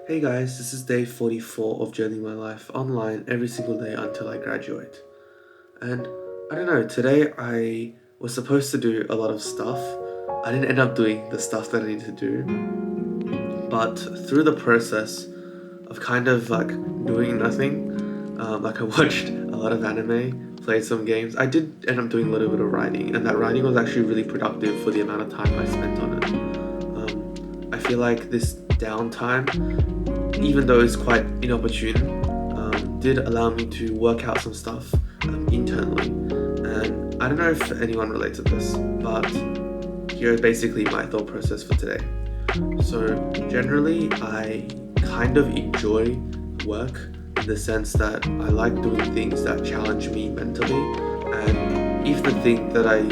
Hey guys, this is day 44 of Journey My Life online every single day until I graduate. And I don't know, today I was supposed to do a lot of stuff. I didn't end up doing the stuff that I needed to do, but through the process of kind of like doing nothing, like I watched a lot of anime, played some games. I did end up doing a little bit of writing, and that writing was actually really productive for the amount of time I spent on it. I feel like this downtime, even though it's quite inopportune, did allow me to work out some stuff internally. And I don't know if anyone relates to this, but here is basically my thought process for today. So, generally, I kind of enjoy work in the sense that I like doing things that challenge me mentally. And if the thing that I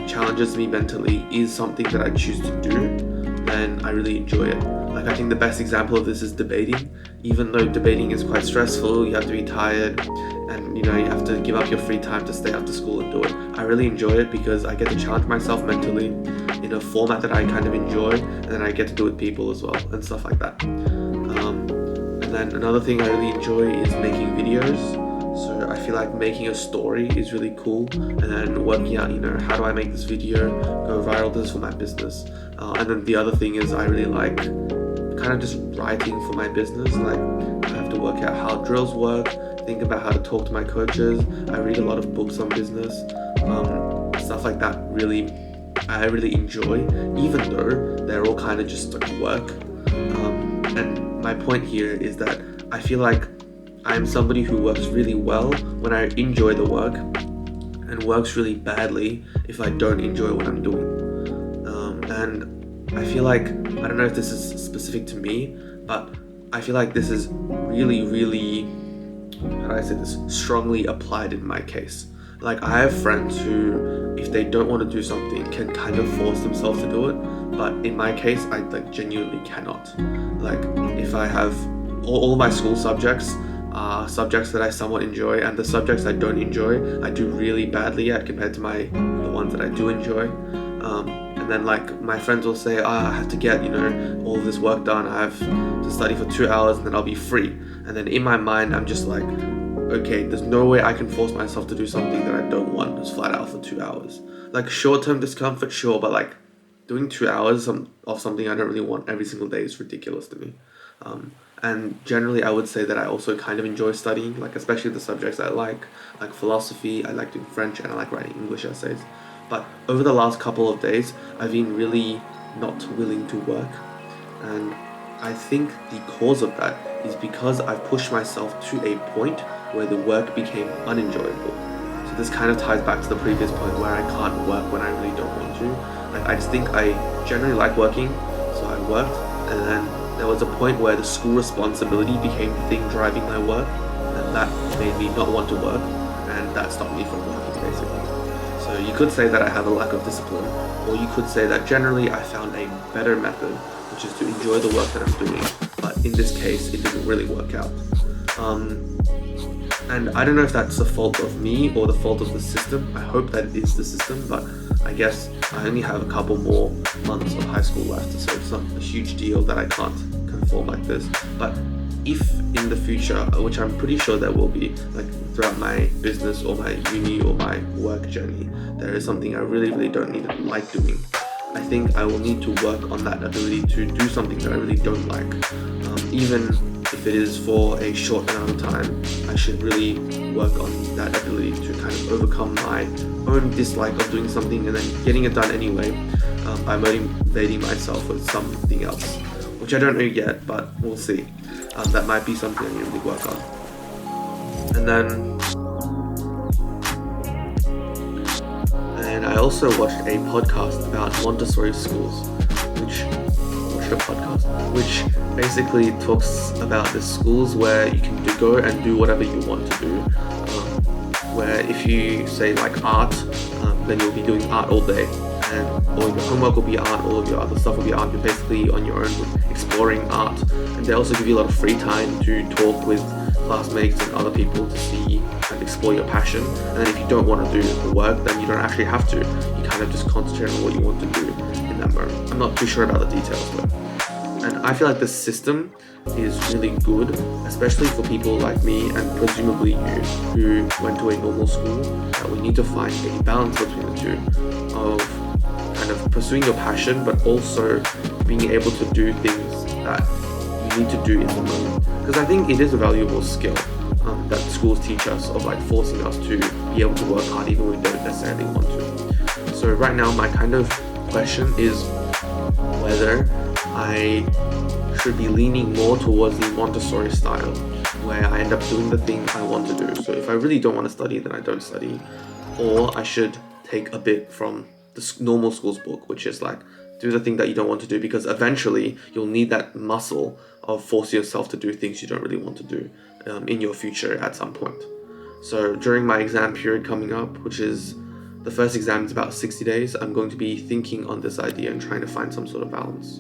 challenges me mentally is something that I choose to do, then I really enjoy it. Like, I think the best example of this is debating. Even though debating is quite stressful, you have to be tired, and you have to give up your free time to stay after school and do it. I really enjoy it because I get to challenge myself mentally in a format that I kind of enjoy, and then I get to do it with people as well and stuff like that. And then another thing I really enjoy is making videos. So I feel like making a story is really cool, and then working out, how do I make this video go viral? This is for my business. And then the other thing is I really like kind of just writing for my business. Like, I have to work out how drills work, think about how to talk to my coaches. I read a lot of books on business, stuff like that. I really enjoy, even though they're all kind of just like work. And my point here is that I feel like I'm somebody who works really well when I enjoy the work, and works really badly if I don't enjoy what I'm doing. And I feel like, I don't know if this is specific to me, but I feel like this is really, how do I say this, strongly applied in my case. Like, I have friends who, if they don't want to do something, can kind of force themselves to do it, but in my case, I like genuinely cannot. Like, if I have all my school subjects are subjects that I somewhat enjoy, and the subjects I don't enjoy, I do really badly at compared to the ones that I do enjoy. And then like my friends will say, I have to get all of this work done. I have to study for 2 hours and then I'll be free. And then in my mind, I'm just like, okay, there's no way I can force myself to do something that I don't want just flat out for 2 hours. Like, short-term discomfort, sure, but like doing 2 hours of something I don't really want every single day is ridiculous to me. And generally, I would say that I also kind of enjoy studying, like especially the subjects I like philosophy. I like doing French, and I like writing English essays. But over the last couple of days, I've been really not willing to work, and I think the cause of that is because I've pushed myself to a point where the work became unenjoyable. So this kind of ties back to the previous point where I can't work when I really don't want to. Like, I just think I generally like working, so I worked, and then there was a point where the school responsibility became the thing driving my work, and that made me not want to work, and that stopped me from working, basically. So you could say that I have a lack of discipline, or you could say that generally I found a better method, which is to enjoy the work that I'm doing, but in this case, it didn't really work out. And I don't know if that's the fault of me or the fault of the system. I hope that it is the system, but I guess I only have a couple more months of high school left, so it's not a huge deal that I can't conform like this. But if in the future, which I'm pretty sure there will be, like throughout my business or my uni or my work journey, there is something I really don't need to like doing, I think I will need to work on that ability to do something that I really don't like. Even if it is for a short amount of time, I should really work on that ability to kind of overcome my own dislike of doing something and then getting it done anyway, by motivating myself with something else, which I don't know yet, but we'll see. That might be something I need to really work on. And I also watched a podcast about Montessori schools, which basically talks about the schools where you can go and do whatever you want to do. Where if you say like art, then you'll be doing art all day, and all your homework will be art, all of your other stuff will be art. You're basically on your own exploring art, and they also give you a lot of free time to talk with classmates and other people to see and explore your passion. And then if you don't want to do the work, then you don't actually have to. You kind of just concentrate on what you want to do in that moment. I'm not too sure about the details though. And I feel like the system is really good, especially for people like me and presumably you who went to a normal school, that we need to find a balance between the two of kind of pursuing your passion but also being able to do things that you need to do in the moment. Because I think it is a valuable skill that schools teach us, of like forcing us to be able to work hard even when we don't necessarily want to. So right now my kind of question is whether I should be leaning more towards the Montessori style, where I end up doing the thing I want to do. So if I really don't want to study, then I don't study. Or I should take a bit from the normal school's book, which is like, do the thing that you don't want to do, because eventually you'll need that muscle of forcing yourself to do things you don't really want to do in your future at some point. So during my exam period coming up, which is the first exam is about 60 days, I'm going to be thinking on this idea and trying to find some sort of balance.